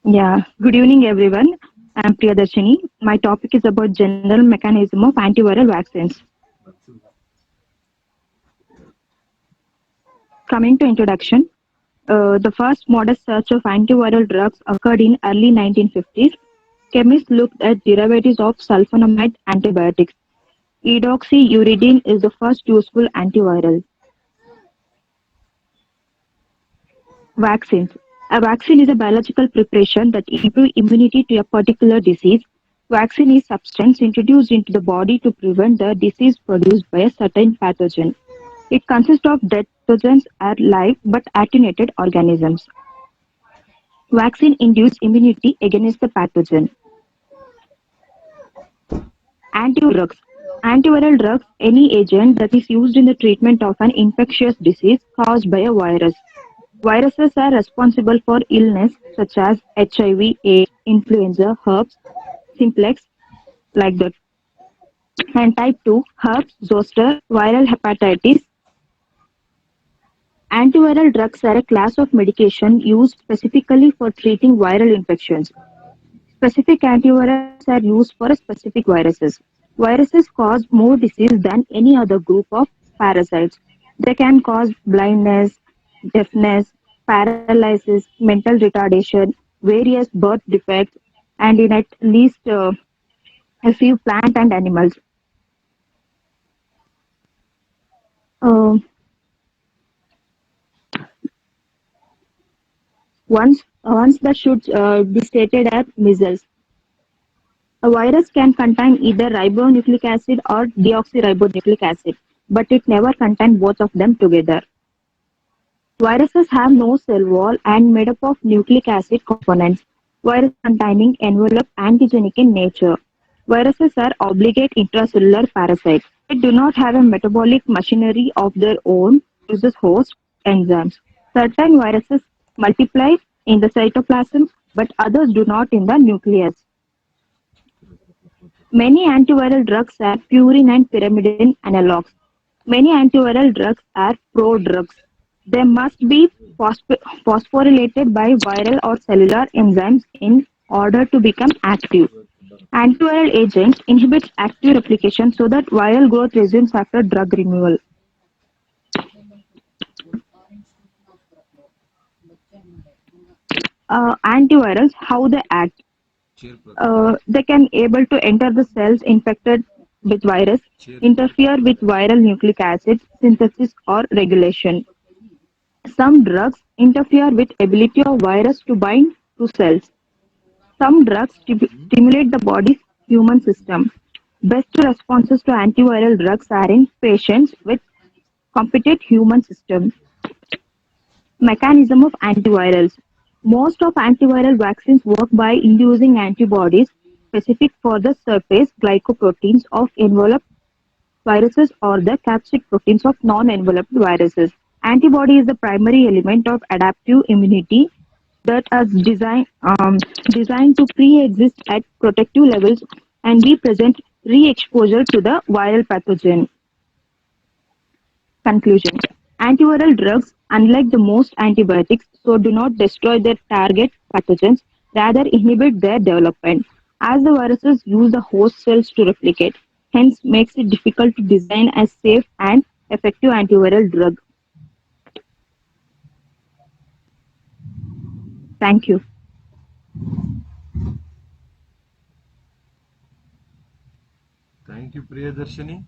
Yeah, good evening everyone. I'm Priyadarshini. My topic is about general mechanism of antiviral vaccines. Coming to introduction, the first modest search of antiviral drugs occurred in early 1950s. Chemists looked at derivatives of sulfonamide antibiotics. Edoxyuridine is the first useful antiviral. Vaccines. A vaccine is a biological preparation that improves immunity to a particular disease. Vaccine is substance introduced into the body to prevent the disease produced by a certain pathogen. It consists of dead pathogens are live but attenuated organisms. Vaccine induce immunity against the pathogen. Antiviral drugs. Antiviral drugs, any agent that is used in the treatment of an infectious disease caused by a virus. Viruses are responsible for illness such as HIV, AIDS, influenza, herpes, simplex, like that. And type 2, herpes zoster, viral hepatitis. Antiviral drugs are a class of medication used specifically for treating viral infections. Specific antivirals are used for specific viruses. Viruses cause more disease than any other group of parasites. They can cause blindness, deafness, paralysis, mental retardation, various birth defects, and in at least a few plant and animals. Uh, once that should be stated as measles. A virus can contain either ribonucleic acid or deoxyribonucleic acid, but it never contains both of them together. Viruses have no cell wall and made up of nucleic acid components. Virus containing envelope antigenic in nature. Viruses are obligate intracellular parasites. They do not have a metabolic machinery of their own, uses host enzymes. Certain viruses multiply in the cytoplasm, but others do not in the nucleus. Many antiviral drugs are purine and pyrimidine analogs. Many antiviral drugs are prodrugs. They must be phosphorylated by viral or cellular enzymes in order to become active. Antiviral agents inhibit active replication so that viral growth resumes after drug removal. Antivirals, how they act. They can able to enter the cells infected with virus, interfere with viral nucleic acid synthesis or regulation. Some drugs interfere with ability of virus to bind to cells. Some drugs stimulate the body's human system. Best responses to antiviral drugs are in patients with competent human system. Mechanism of antivirals. Most of antiviral vaccines work by inducing antibodies specific for the surface glycoproteins of enveloped viruses or the capsid proteins of non-enveloped viruses. Antibody is the primary element of adaptive immunity that is designed to pre-exist at protective levels and be present re-exposure to the viral pathogen. Conclusion. Antiviral drugs, unlike the most antibiotics, so do not destroy their target pathogens, rather inhibit their development, as the viruses use the host cells to replicate, hence makes it difficult to design a safe and effective antiviral drug. Thank you. Thank you, Priyadarshini.